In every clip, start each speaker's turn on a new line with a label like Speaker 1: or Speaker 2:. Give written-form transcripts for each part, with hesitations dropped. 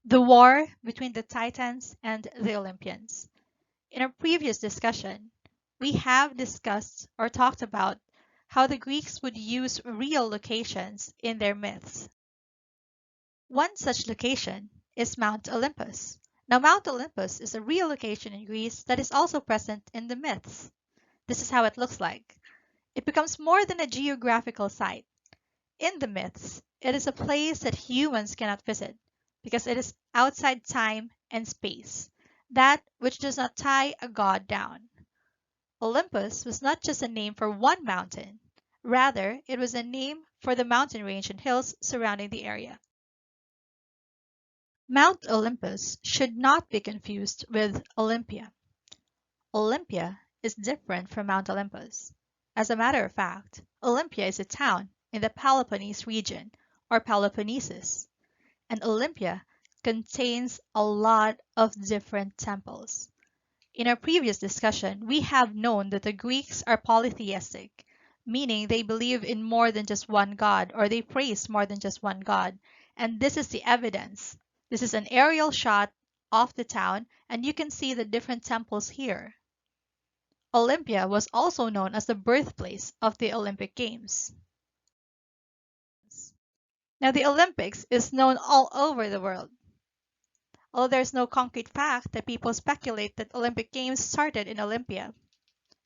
Speaker 1: The war between the Titans and the Olympians. In our previous discussion, we have discussed or talked about how the Greeks would use real locations in their myths. One such location is Mount Olympus. Now, Mount Olympus is a real location in Greece that is also present in the myths. This is how it looks like. It becomes more than a geographical site. In the myths, it is a place that humans cannot visit because it is outside time and space, that which does not tie a god down. Olympus was not just a name for one mountain, rather, it was a name for the mountain range and hills surrounding the area. Mount Olympus should not be confused with Olympia. Olympia is different from Mount Olympus. As a matter of fact, Olympia is a town in the Peloponnese region, or Peloponnesus, and Olympia contains a lot of different temples. In our previous discussion, we have known that the Greeks are polytheistic, meaning they believe in more than just one god, or they praise more than just one god, and this is the evidence. This is an aerial shot of the town, and you can see the different temples here. Olympia was also known as the birthplace of the Olympic Games. Now, the Olympics is known all over the world. Although there's no concrete fact that people speculate that Olympic Games started in Olympia,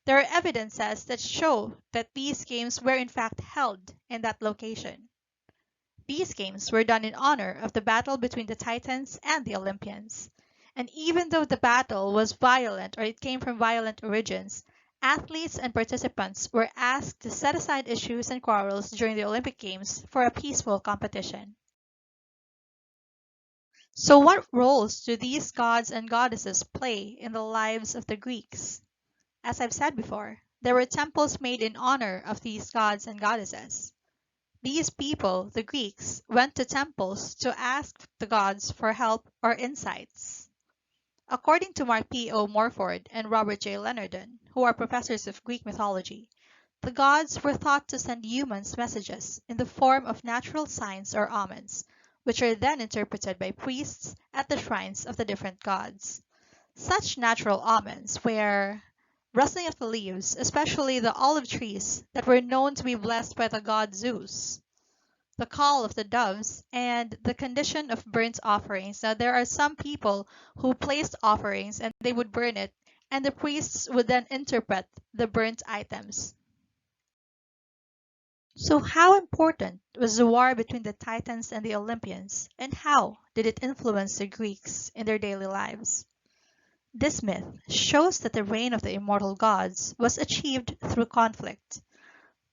Speaker 1: there are evidences that show that these games were in fact held in that location. These games were done in honor of the battle between the Titans and the Olympians. And even though the battle was violent or it came from violent origins, athletes and participants were asked to set aside issues and quarrels during the Olympic Games for a peaceful competition. So what roles do these gods and goddesses play in the lives of the Greeks? As I've said before, there were temples made in honor of these gods and goddesses. These people, the Greeks, went to temples to ask the gods for help or insights. According to Mark P. O. Morford and Robert J. Leonardon, who are professors of Greek mythology, the gods were thought to send humans messages in the form of natural signs or omens, which are then interpreted by priests at the shrines of the different gods. Such natural omens were rustling of the leaves, especially the olive trees that were known to be blessed by the god Zeus, the call of the doves, and the condition of burnt offerings. Now, there are some people who placed offerings and they would burn it, and the priests would then interpret the burnt items. So how important was the war between the Titans and the Olympians, and how did it influence the Greeks in their daily lives? This myth shows that the reign of the immortal gods was achieved through conflict.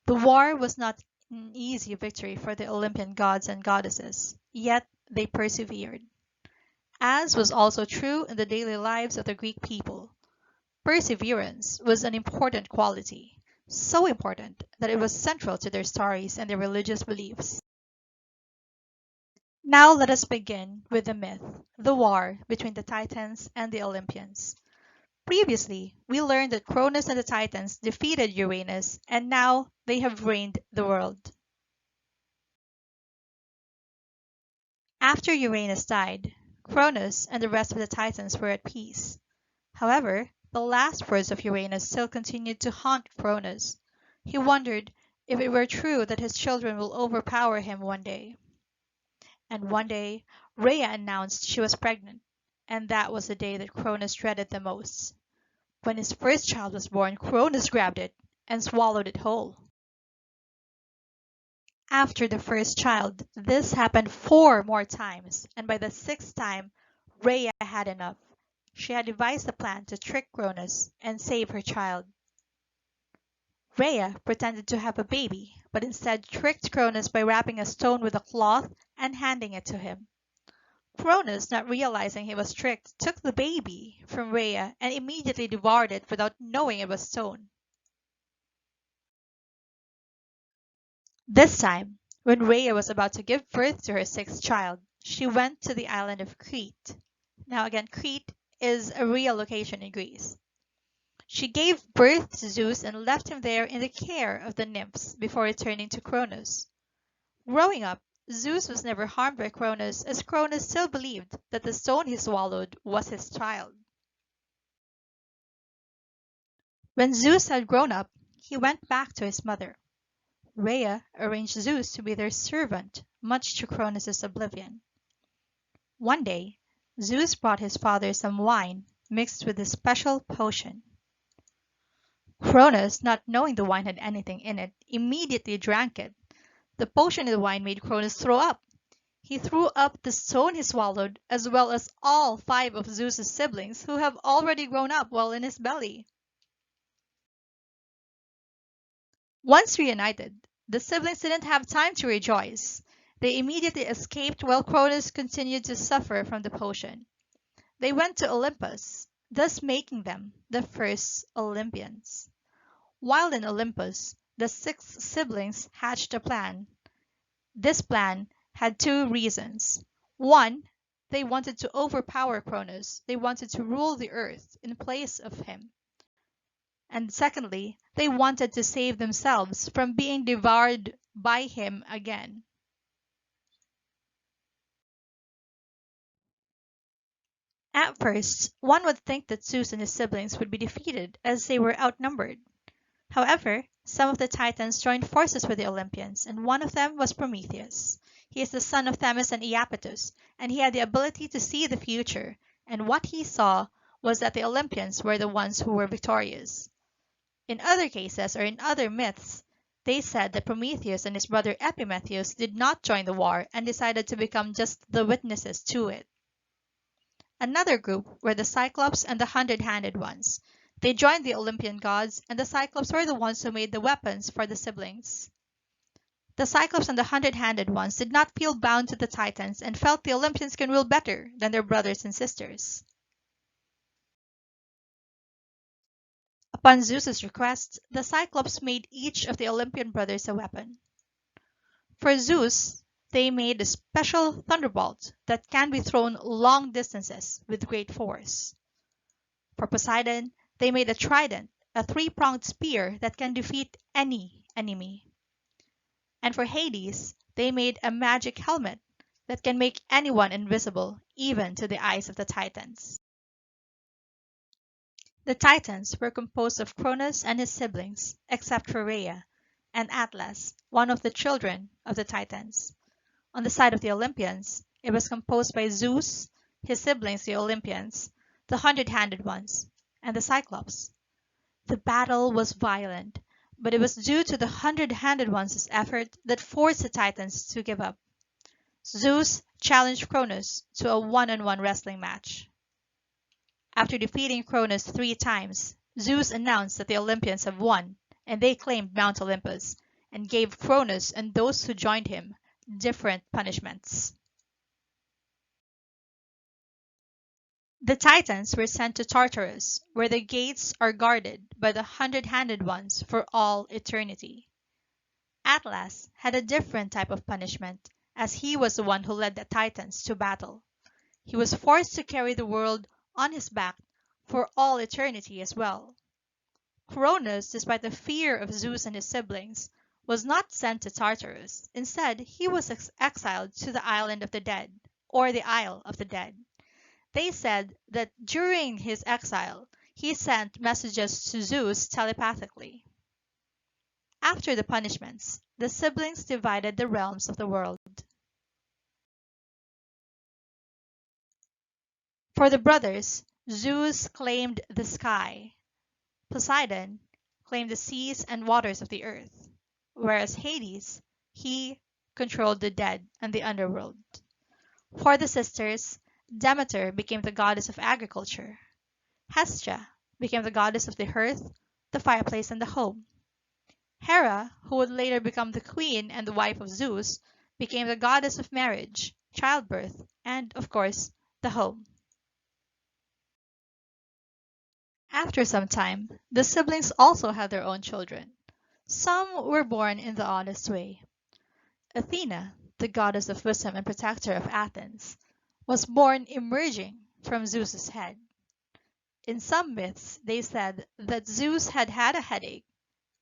Speaker 1: The war was not an easy victory for the Olympian gods and goddesses, yet they persevered. As was also true in the daily lives of the Greek people, perseverance was an important quality, so important that it was central to their stories and their religious beliefs. Now let us begin with the myth, the war between the Titans and the Olympians. Previously, we learned that Cronus and the Titans defeated Uranus, and now they have reigned the world. After Uranus died, Cronus and the rest of the Titans were at peace. However, the last words of Uranus still continued to haunt Cronus. He wondered if it were true that his children will overpower him one day. And one day, Rhea announced she was pregnant, and that was the day that Cronus dreaded the most. When his first child was born, Cronus grabbed it and swallowed it whole. After the first child, this happened 4 more times, and by the 6th time, Rhea had enough. She had devised a plan to trick Cronus and save her child. Rhea pretended to have a baby, but instead tricked Cronus by wrapping a stone with a cloth and handing it to him. Cronus, not realizing he was tricked, took the baby from Rhea and immediately devoured it without knowing it was stone. This time, when Rhea was about to give birth to her 6th child, she went to the island of Crete. Now again, Crete is a real location in Greece. She gave birth to Zeus and left him there in the care of the nymphs before returning to Cronus. Growing up, Zeus was never harmed by Cronus, as Cronus still believed that the stone he swallowed was his child. When Zeus had grown up, he went back to his mother. Rhea arranged Zeus to be their servant, much to Cronus's oblivion. One day, Zeus brought his father some wine mixed with a special potion. Cronus, not knowing the wine had anything in it, immediately drank it. The potion in the wine made Cronus throw up. He threw up the stone he swallowed, as well as all 5 of Zeus's siblings, who have already grown up while in his belly. Once reunited, the siblings didn't have time to rejoice. They immediately escaped while Cronus continued to suffer from the potion. They went to Olympus, thus making them the first Olympians. While in Olympus, the 6 siblings hatched a plan. This plan had 2 reasons. One, they wanted to overpower Cronus. They wanted to rule the earth in place of him. And secondly, they wanted to save themselves from being devoured by him again. At first, one would think that Zeus and his siblings would be defeated as they were outnumbered. However, some of the Titans joined forces with the Olympians, and one of them was Prometheus. He is the son of Themis and Iapetus, and he had the ability to see the future, and what he saw was that the Olympians were the ones who were victorious. In other cases, or in other myths, they said that Prometheus and his brother Epimetheus did not join the war and decided to become just the witnesses to it. Another group were the Cyclops and the Hundred-Handed Ones. They joined the Olympian gods, and the Cyclops were the ones who made the weapons for the siblings. The Cyclops and the Hundred-Handed Ones did not feel bound to the Titans and felt the Olympians can rule better than their brothers and sisters. Upon Zeus's request, the Cyclops made each of the Olympian brothers a weapon. For Zeus, they made a special thunderbolt that can be thrown long distances with great force. For Poseidon, they made a trident, a 3-pronged spear that can defeat any enemy. And for Hades, they made a magic helmet that can make anyone invisible, even to the eyes of the Titans. The Titans were composed of Cronus and his siblings, except for Rhea, and Atlas, one of the children of the Titans. On the side of the Olympians, it was composed by Zeus, his siblings the Olympians, the Hundred-Handed Ones, and the Cyclops. The battle was violent, but it was due to the Hundred-Handed Ones' effort that forced the Titans to give up. Zeus challenged Cronus to a one-on-one wrestling match. After defeating Cronus 3 times, Zeus announced that the Olympians have won, and they claimed Mount Olympus, and gave Cronus and those who joined him different punishments. The Titans were sent to Tartarus, where the gates are guarded by the Hundred-Handed Ones for all eternity. Atlas had a different type of punishment, as he was the one who led the Titans to battle. He was forced to carry the world on his back for all eternity as well. Cronus, despite the fear of Zeus and his siblings, was not sent to Tartarus. Instead, he was exiled to the island of the dead, or the Isle of the Dead. They said that during his exile, he sent messages to Zeus telepathically. After the punishments, the siblings divided the realms of the world. For the brothers, Zeus claimed the sky. Poseidon claimed the seas and waters of the earth, whereas Hades, he controlled the dead and the underworld. For the sisters, Demeter became the goddess of agriculture. Hestia became the goddess of the hearth, the fireplace, and the home. Hera, who would later become the queen and the wife of Zeus, became the goddess of marriage, childbirth, and, of course, the home. After some time, the siblings also had their own children. Some were born in the oddest way. Athena, the goddess of wisdom and protector of Athens, was born emerging from Zeus's head. In some myths, they said that Zeus had had a headache,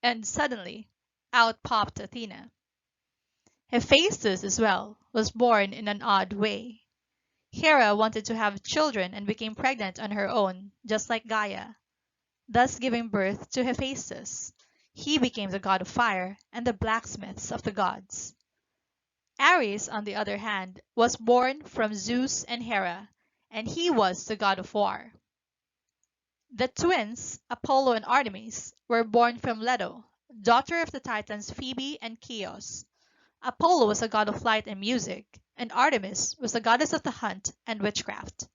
Speaker 1: and suddenly, out popped Athena. Hephaestus as well was born in an odd way. Hera wanted to have children and became pregnant on her own, just like Gaia, thus giving birth to Hephaestus. He became the god of fire and the blacksmiths of the gods. Ares, on the other hand, was born from Zeus and Hera, and he was the god of war. The twins, Apollo and Artemis, were born from Leto, daughter of the Titans Phoebe and Chios. Apollo was a god of light and music, and Artemis was the goddess of the hunt and witchcraft.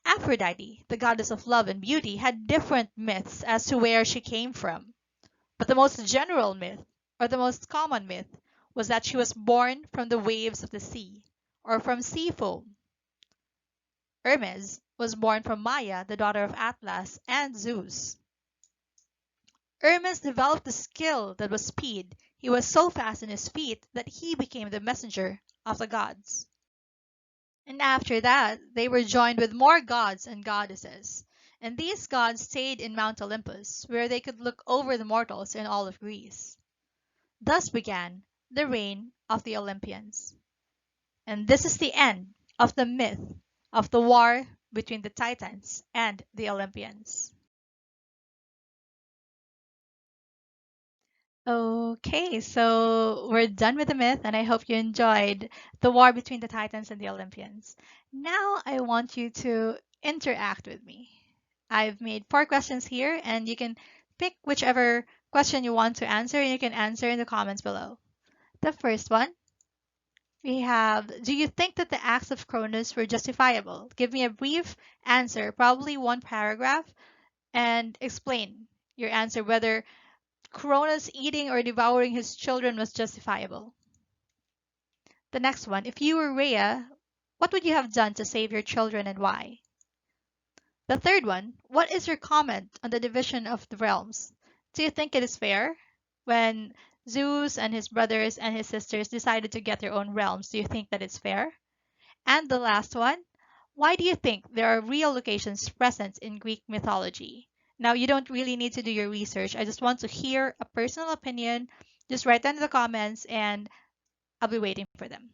Speaker 1: Aphrodite, the goddess of love and beauty, had different myths as to where she came from. But the most general myth, or the most common myth, was that she was born from the waves of the sea, or from sea foam. Hermes was born from Maia, the daughter of Atlas and Zeus. Hermes developed a skill that was speed. He was so fast in his feet that he became the messenger of the gods. And after that, they were joined with more gods and goddesses. And these gods stayed in Mount Olympus, where they could look over the mortals in all of Greece. Thus began the reign of the Olympians. And this is the end of the myth of the war between the Titans and the Olympians. Okay, so we're done with the myth, and I hope you enjoyed the war between the Titans and the Olympians. Now I want you to interact with me. I've made 4 questions here, and you can pick whichever question you want to answer, and you can answer in the comments below. The first one, we have, do you think that the acts of Cronus were justifiable? Give me a brief answer, probably 1 paragraph, and explain your answer whether Cronus eating or devouring his children was justifiable. The next one, if you were Rhea, what would you have done to save your children and why? The third one, what is your comment on the division of the realms? Do you think it is fair? When Zeus and his brothers and his sisters decided to get their own realms, do you think that it's fair? And the last one, why do you think there are real locations present in Greek mythology? Now, you don't really need to do your research. I just want to hear a personal opinion. Just write down in the comments and I'll be waiting for them.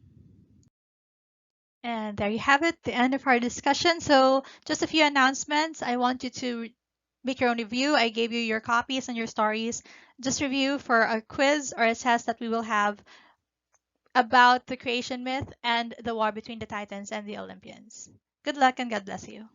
Speaker 1: And there you have it, the end of our discussion. So just a few announcements. I want you to make your own review. I gave you your copies and your stories. Just review for a quiz or a test that we will have about the creation myth and the war between the Titans and the Olympians. Good luck and God bless you.